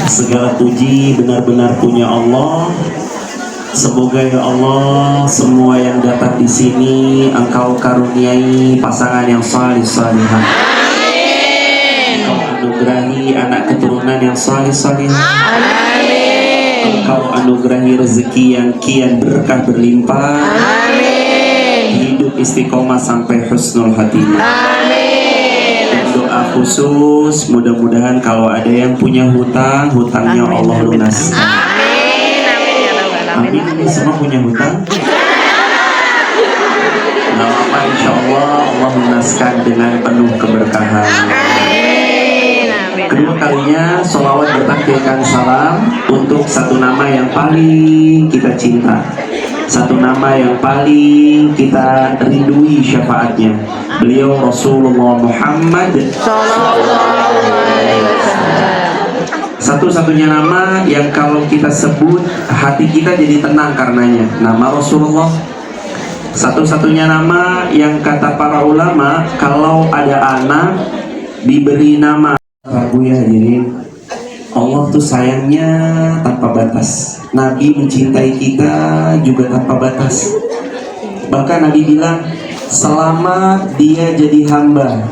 Segala puji benar-benar punya Allah. Semoga ya Allah, semua yang datang di sini Engkau karuniai pasangan yang salih-salihah. Engkau anugerahi anak keturunan yang salih-salihah. Engkau anugerahi rezeki yang kian berkah berlimpah. Hidup istiqomah sampai husnul hatimah. Doa khusus, mudah-mudahan kalau ada yang punya hutang, hutangnya Allah lunas. Amin. Ini semua punya hutang. Nah, apa insya Allah Allah lunaskan dengan penuh keberkahan. Kedua kalinya sholawat bertakbirkan salam untuk satu nama yang paling kita cinta, satu nama yang paling kita rindui syafaatnya. Beliau Rasulullah Muhammad satu-satunya nama yang kalau kita sebut hati kita jadi tenang karenanya, nama Rasulullah. Satu-satunya nama yang kata para ulama kalau ada anak diberi nama Rabu ya hadirin. Allah tuh sayangnya tanpa batas. Nabi mencintai kita juga tanpa batas. Bahkan Nabi bilang, selamat dia jadi hamba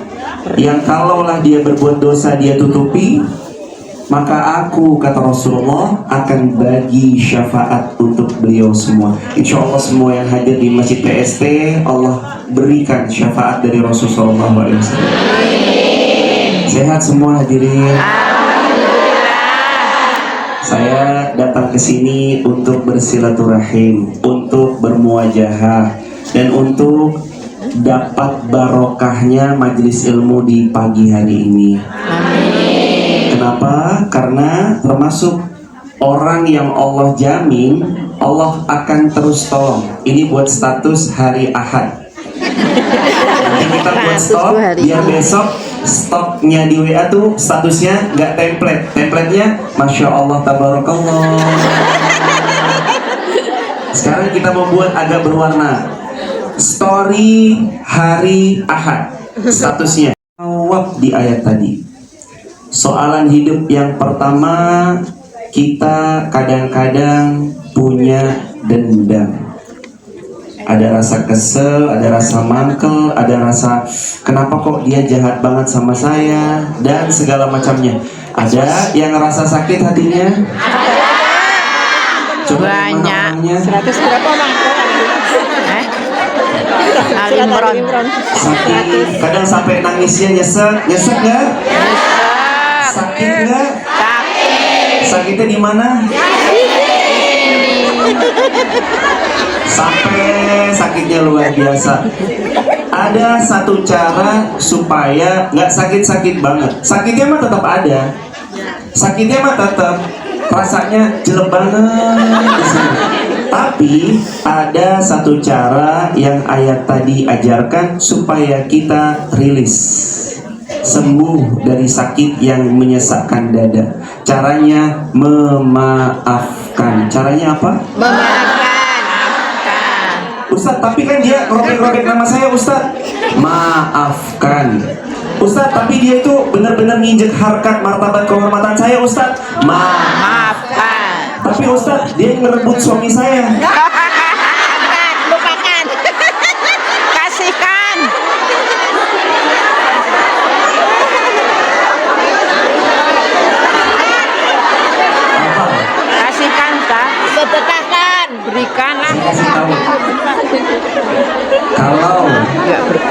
yang kalaulah dia berbuat dosa dia tutupi, maka aku, kata Rasulullah, akan bagi syafaat untuk beliau semua. Insya Allah semua yang hadir di Masjid PST Allah berikan syafaat dari Rasulullah SAW. Sehat semua hadirin. Saya datang ke sini untuk bersilaturahim, untuk bermuajahah, dan untuk dapat barokahnya majelis ilmu di pagi hari ini. Kenapa? Karena termasuk orang yang Allah jamin Allah akan terus tolong. Ini buat status hari Ahad. Nanti kita buat stok biar besok stoknya di WA tuh statusnya nggak template. Templatenya Masya Allah Tabarakallah. Sekarang kita membuat agak berwarna. Story hari Ahad statusnya jawab di ayat tadi. Soalan hidup yang pertama, kita kadang-kadang punya dendam. Ada rasa kesel, ada rasa mangkel, ada rasa kenapa kok dia jahat banget sama saya, dan segala macamnya. Ada yang ngerasa sakit hatinya? Coba banyak. 100 berapa bang? Alimron. Sakit, kadang sampai nangisnya nyesek nggak? Sakit nggak? Sakitnya di mana? Sampai sakitnya luar biasa. Ada satu cara supaya nggak sakit-sakit banget. Sakitnya mah tetap ada. Sakitnya mah tetap rasanya jelek banget di sini. Tapi ada satu cara yang ayat tadi ajarkan supaya kita rilis, sembuh dari sakit yang menyesakkan dada. Caranya memaafkan. Caranya apa? Memaafkan. Ustadz, tapi kan dia robek-robek nama saya, Ustadz. Maafkan. Ustadz, tapi dia itu benar-benar nginjek harkat martabat kehormatan saya, Ustadz. Maafkan. Tapi Ustadz, dia ngerebut suami saya. Lupakan. Kasihkan. Apa? Kasihkan, Ustaz. Sedekahkan. Berikanlah. Kasih tahu. Kalau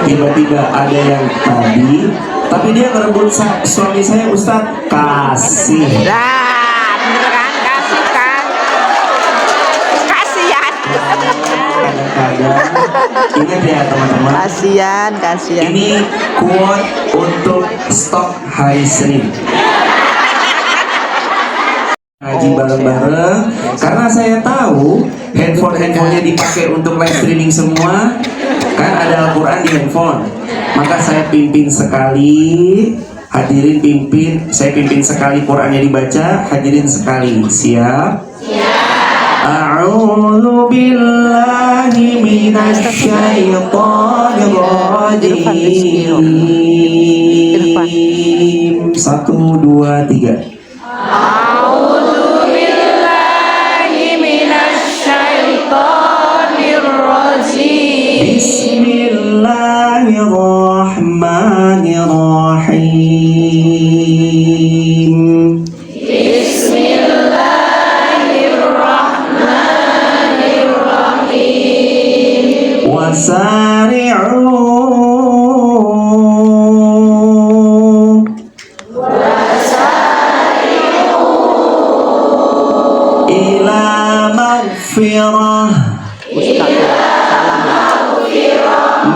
tiba-tiba ada yang tadi, tapi dia ngerebut suami saya, Ustadz, kasih. Nah, bener kan? Kasihkan. Kasihan. Kadang-kadang ingat ya teman-teman, Kasihan. ini quote untuk stok hari Senin. Ngaji bareng-bareng, karena saya tahu handphonenya dipakai untuk live streaming semua. Kan ada Al-Quran di handphone. Maka saya pimpin sekali, hadirin pimpin, saya pimpin sekali Qurannya dibaca, hadirin sekali. Siap? A'udzu billahi minasy syaithanir rajim. 1, 2, 3. Bismillahirrahmanirrahim. Wasari'u ila maghfirah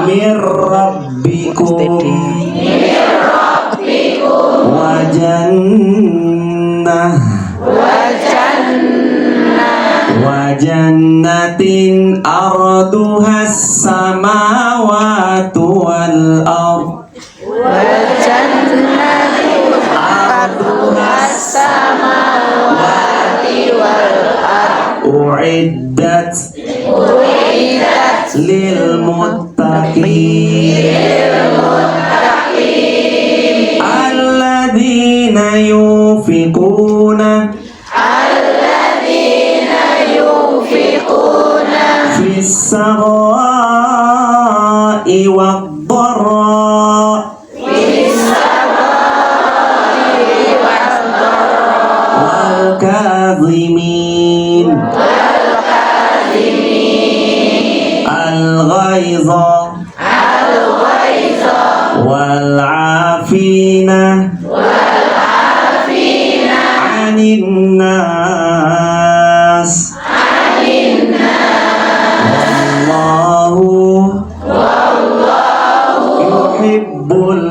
min rabbikum wa jannah wa jannatin arduhas samawati wal ard uiddat lil muttaqin alladzina yunfiquna fis sarai wad dharra wal kadhimin al-ghaiza wal 'afina 'anil nas wallahu yuhibbul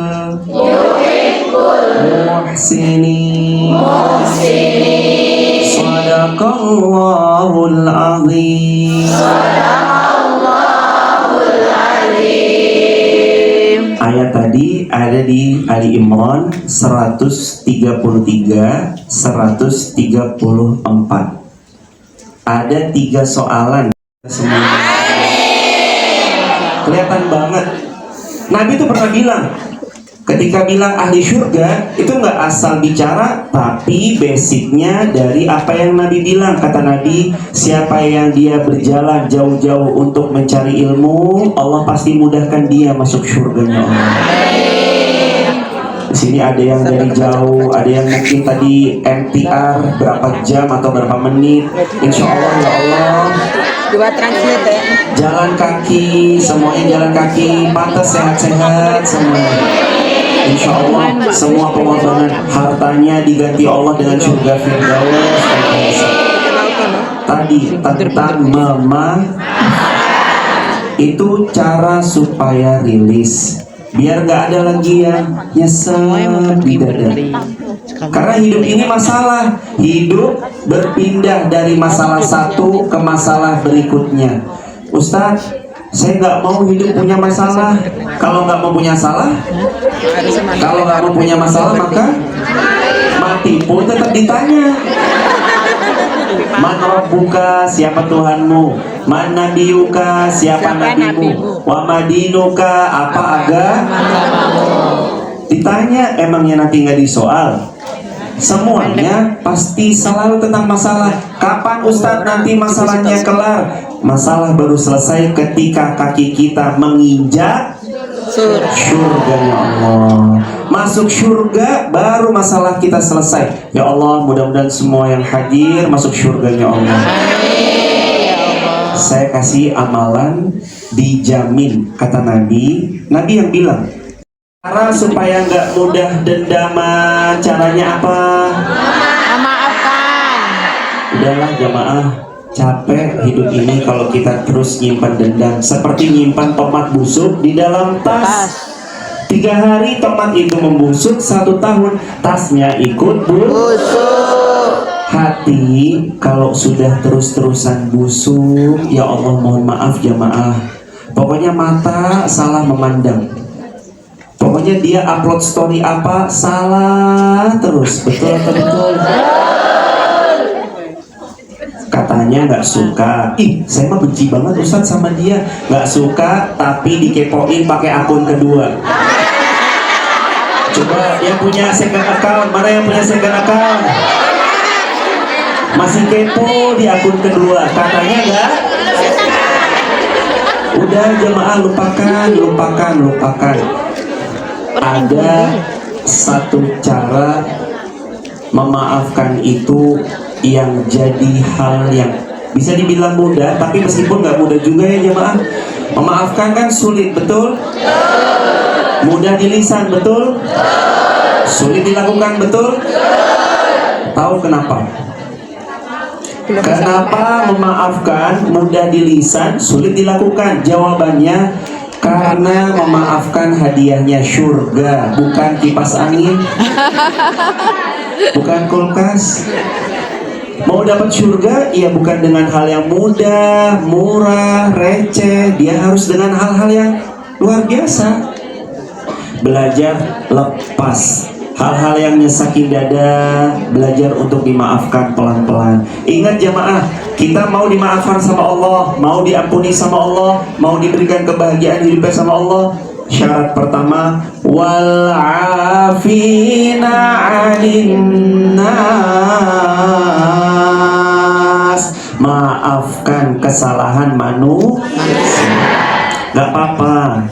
muhsinin. Shadaqallahul azim. Ayat tadi ada di Ali Imran 133, 134. Ada 3 soalan semua. Kelihatan banget. Nabi itu pernah bilang, ketika bilang ahli surga itu nggak asal bicara, tapi basicnya dari apa yang Nabi bilang. Kata Nabi, siapa yang dia berjalan jauh-jauh untuk mencari ilmu, Allah pasti mudahkan dia masuk surganya Allah. Di sini ada yang dari jauh, ada yang mungkin tadi MTR berapa jam atau berapa menit. Insya Allah ya Allah. Dua translate ya. Jalan kaki, semuanya jalan kaki, pantas sehat-sehat semua. Insya Allah semua pengorbanan hartanya diganti Allah dengan surga Firdaus. Tadi tentang itu cara supaya rilis, biar nggak ada lagi yang nyesel di dada. Karena hidup ini masalah, hidup berpindah dari masalah satu ke masalah berikutnya. Ustadz, saya nggak mau hidup punya masalah. Kalau nggak mau punya masalah, maka mati pun tetap ditanya. Man rabbuka, siapa Tuhanmu? Man nabiyuka, siapa nabimu? Wa madinuka, apa agamamu? Ditanya, emangnya nanti nggak disoal? Semuanya pasti selalu tentang masalah. Kapan Ustadz nanti masalahnya kelar? Masalah baru selesai ketika kaki kita menginjak surganya Allah. Masuk surga baru masalah kita selesai. Ya Allah, mudah-mudahan semua yang hadir masuk surganya Allah. Saya kasih amalan dijamin, kata Nabi. Nabi yang bilang, cara supaya nggak mudah dendaman, caranya apa? Maafkan. Udahlah jamaah, capek hidup ini kalau kita terus nyimpan dendam. Seperti nyimpan tomat busuk di dalam tas. 3 hari tomat itu membusuk, 1 tahun tasnya ikut busuk. Hati kalau sudah terus-terusan busuk, ya Allah mohon maaf jamaah, Pokoknya mata salah memandang. Pokoknya dia upload story apa salah terus. Betul atau betul? Katanya nggak suka. Ih, saya mah benci banget Ustadz sama dia. Nggak suka tapi dikepoin pakai akun kedua. Coba yang punya second account, mana yang punya second account? Masih kepo di akun kedua, katanya enggak? Udah jemaah, lupakan. Ada satu cara memaafkan itu yang jadi hal yang bisa dibilang mudah, tapi meskipun nggak mudah juga ya jemaah. Memaafkan kan sulit, betul? Mudah di lisan, betul? Sulit dilakukan, betul? Tahu kenapa? Kenapa memaafkan mudah di lisan, sulit dilakukan? Jawabannya karena memaafkan hadiahnya surga, bukan kipas angin, bukan kulkas. Mau dapat surga, ya bukan dengan hal yang mudah, murah, receh. Dia harus dengan hal-hal yang luar biasa. Belajar lepas hal-hal yang nyesakin dada, belajar untuk dimaafkan pelan-pelan. Ingat jamaah, kita mau dimaafkan sama Allah, mau diampuni sama Allah, mau diberikan kebahagiaan hidupnya sama Allah. Syarat pertama, wal afina 'anil nas, maafkan kesalahan manusia. Gak apa-apa.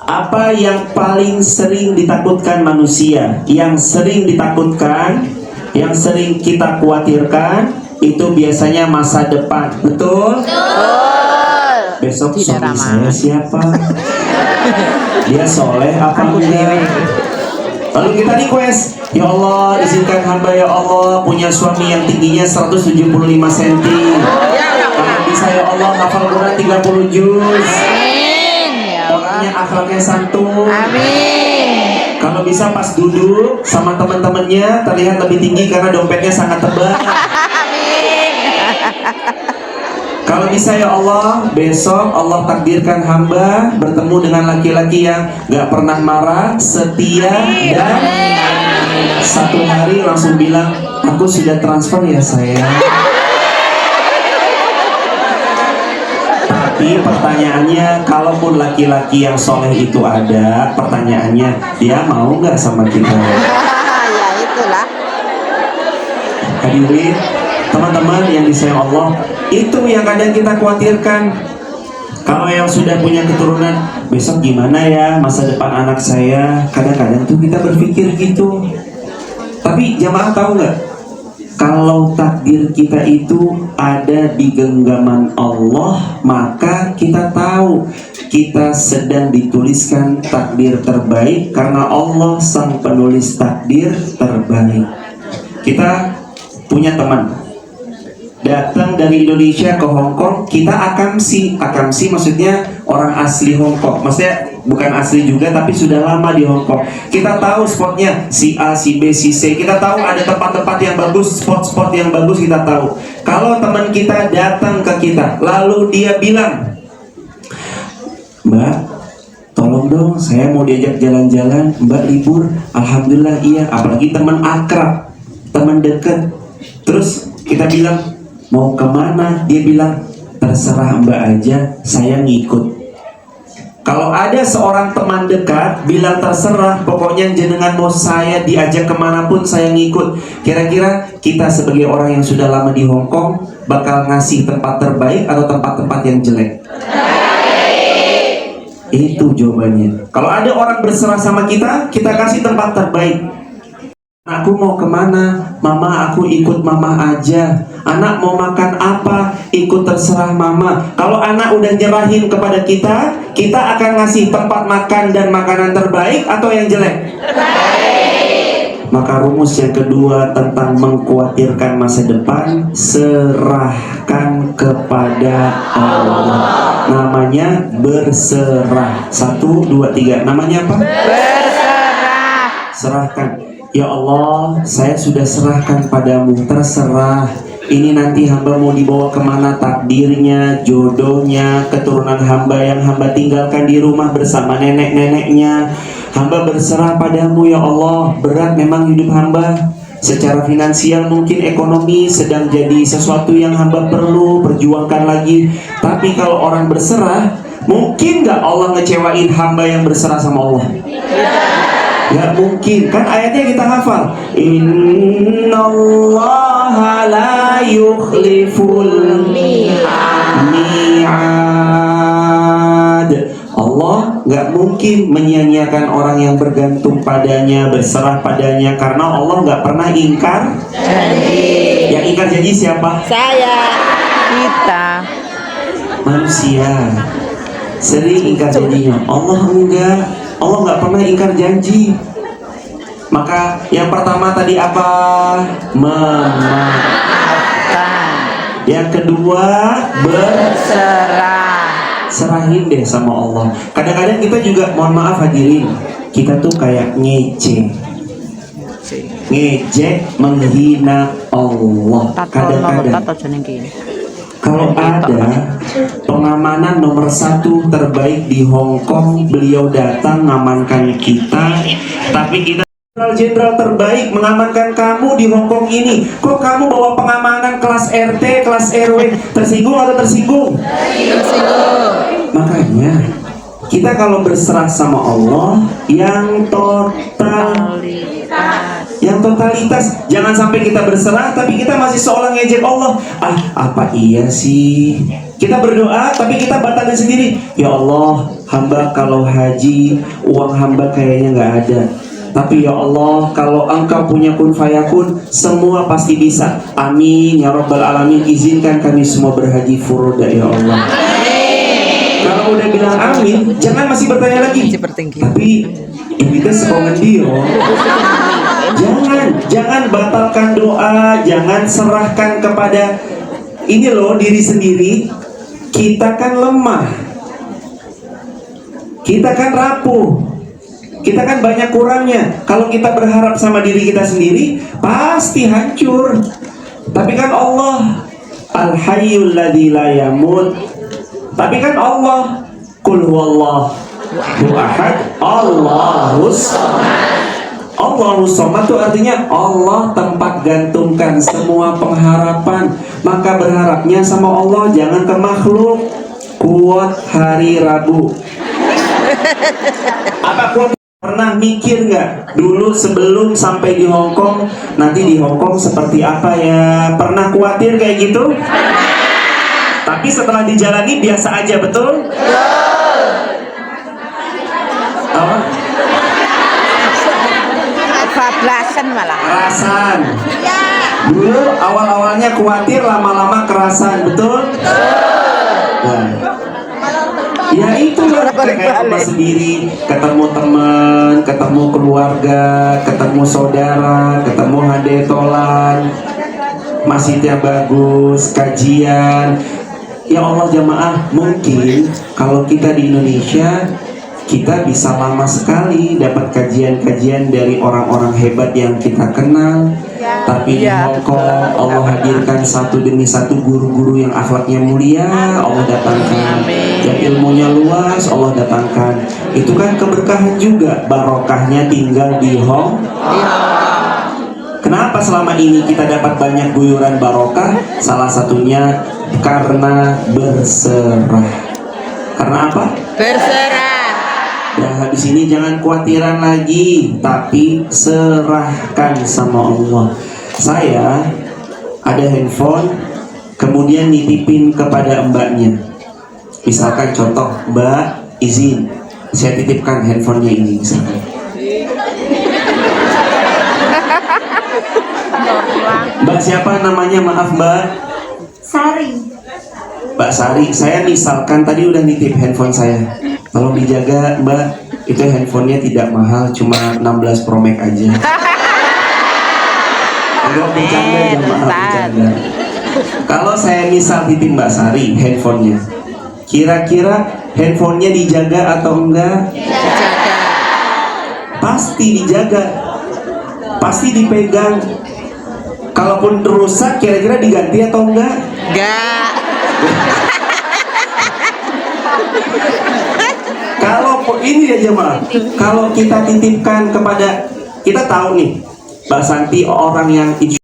Apa yang paling sering ditakutkan manusia? Yang sering ditakutkan, yang sering kita khawatirkan, itu biasanya masa depan. Betul? Besok suami saya siapa? Dia soleh apa enggak? Lalu kita request, ya Allah izinkan hamba ya Allah punya suami yang tingginya 175 cm. Kalau bisa ya Allah hafal Quran 30 juz. Orangnya akhlaknya santun. Amin. Kalau bisa pas duduk sama teman-temannya terlihat lebih tinggi karena dompetnya sangat tebal. Amin. Kalau bisa ya Allah, besok Allah takdirkan hamba bertemu dengan laki-laki yang gak pernah marah, setia, dan satu hari langsung bilang, aku sudah transfer ya sayang. Tapi pertanyaannya, kalaupun laki-laki yang soleh itu ada, pertanyaannya, dia mau nggak sama kita? Ya itulah. Hadirin, teman-teman yang disayang Allah, itu yang kadang kita khawatirkan. Kalau yang sudah punya keturunan, besok gimana ya masa depan anak saya? Kadang-kadang tuh kita berpikir gitu. Tapi jamaah tahu nggak? Kalau takdir kita itu ada di genggaman Allah, maka kita tahu kita sedang dituliskan takdir terbaik karena Allah sang penulis takdir terbaik. Kita punya teman datang dari Indonesia ke Hong Kong, kita akamsi maksudnya orang asli Hong Kong, maksudnya bukan asli juga tapi sudah lama di Hong Kong. Kita tahu spotnya si A, si B, si C. Kita tahu ada tempat-tempat yang bagus, spot-spot yang bagus kita tahu. Kalau teman kita datang ke kita, lalu dia bilang, Mbak, tolong dong, saya mau diajak jalan-jalan. Mbak libur? Alhamdulillah iya. Apalagi teman akrab, teman dekat. Terus kita bilang, mau kemana? Dia bilang, terserah Mbak aja, saya ngikut. Kalau ada seorang teman dekat bilang terserah, pokoknya jenengan mau saya diajak kemanapun saya ngikut. Kira-kira kita sebagai orang yang sudah lama di Hong Kong bakal ngasih tempat terbaik atau tempat-tempat yang jelek? Itu jawabannya. Kalau ada orang berserah sama kita, kita kasih tempat terbaik. Aku mau kemana? Mama, aku ikut mama aja. Anak mau makan apa? Ikut terserah mama. Kalau anak udah nyerahin kepada kita, kita akan ngasih tempat makan dan makanan terbaik atau yang jelek? Terbaik. Maka rumus yang kedua tentang mengkhawatirkan masa depan, serahkan kepada Allah. Namanya berserah. 1, 2, 3. Namanya apa? Berserah. Serahkan. Ya Allah, saya sudah serahkan padamu, terserah. Ini nanti hamba mau dibawa kemana takdirnya, jodohnya, keturunan hamba yang hamba tinggalkan di rumah bersama nenek-neneknya. Hamba berserah padamu ya Allah. Berat memang hidup hamba. Secara finansial mungkin ekonomi sedang jadi sesuatu yang hamba perlu perjuangkan lagi. Tapi kalau orang berserah, mungkin gak Allah ngecewain hamba yang berserah sama Allah? Ya mungkin, kan ayatnya kita hafal. Innallaha la yukhliful mi'ad. Allah nggak mungkin menyia-nyiakan orang yang bergantung padanya, berserah padanya, karena Allah nggak pernah ingkar janji. Yang ingkar janji siapa? Saya. Kita. Manusia sering ingkar janjinya. Allah enggak. Allah nggak pernah ingkar janji. Maka yang pertama tadi apa? Memaafkan. Yang kedua Berserah. serahin deh sama Allah. Kadang-kadang kita juga, mohon maaf hadirin, kita tuh kayak ngejek, menghina Allah. Kadang-kadang kalau ada pengamanan nomor 1 terbaik di Hong Kong, beliau datang mengamankan kita, tapi kita jenderal terbaik mengamankan kamu di Hong Kong ini. Kok kamu bawa pengamanan kelas RT, kelas RW? Tersinggung atau tersinggung? Tersinggung. Makanya kita kalau berserah sama Allah yang totalitas, jangan sampai kita berserah tapi kita masih seolah ngejek Allah. Apa iya sih? Kita berdoa tapi kita batalin sendiri. Ya Allah, hamba kalau haji uang hamba kayaknya nggak ada. Tapi ya Allah, kalau Engkau punya kun fayakun, semua pasti bisa. Amin ya Rabbal Alamin. Izinkan kami semua berhaji furoda ya Allah. Kalau udah bilang amin, jangan masih bertanya lagi. Tapi duitnya sekongen dia. Jangan batalkan doa, jangan serahkan kepada ini loh diri sendiri. Kita kan lemah, kita kan rapuh. Kita kan banyak kurangnya. Kalau kita berharap sama diri kita sendiri, pasti hancur. Tapi kan Allah Al-Hayyul ladzi la yamut. Tapi kan Allah Qul huwallahu ahad, Allahus samad. Allahus samad itu artinya Allah tempat gantungkan semua pengharapan. Maka berharapnya sama Allah, jangan ke makhluk. Kuat hari Rabu. Apa kuat? Pernah mikir nggak dulu sebelum sampai di Hong Kong, nanti di Hong Kong seperti apa ya? Pernah khawatir kayak gitu? Tapi setelah dijalani biasa aja, betul? Apa? Kebablasan malah. Kerasan. Dulu awal-awalnya khawatir, lama-lama kerasan, betul? Nah. Ya itulah kayak rumah sendiri, ketemu teman, ketemu keluarga, ketemu saudara, ketemu hadetolan, masjidnya bagus, kajian. Ya Allah jamaah, mungkin kalau kita di Indonesia, kita bisa lama sekali dapat kajian-kajian dari orang-orang hebat yang kita kenal. Tapi di Hong Kong Allah hadirkan satu demi satu guru-guru yang akhlaknya mulia, Allah datangkan, yang ilmunya luas, Allah datangkan. Itu kan keberkahan juga, barokahnya tinggal di Hong Kong. Kenapa selama ini kita dapat banyak guyuran barokah? Salah satunya karena berserah. Karena apa? Berserah. Ya habis ini jangan khawatiran lagi, tapi serahkan sama Allah. Saya ada handphone, kemudian nitipin kepada mbaknya. Misalkan contoh, Mbak izin, saya titipkan handphonenya ini misalkan. Mbak siapa namanya, maaf Mbak? Sari. Mbak Sari, saya misalkan tadi udah nitip handphone saya. Tolong dijaga Mbak, itu handphonenya tidak mahal, cuma 16 Pro Max aja. Enggak bercanda, jamaah bercanda. Kalau saya misal titip Mbak Sari handphonenya, kira-kira handphonenya dijaga atau enggak? Dijaga. Pasti dijaga. pasti dipegang. Kalaupun rusak, kira-kira diganti atau enggak? Enggak. Kalau ini ya jemaah, kalau kita titipkan kepada, kita tahu nih Mbak Santi orang yang insya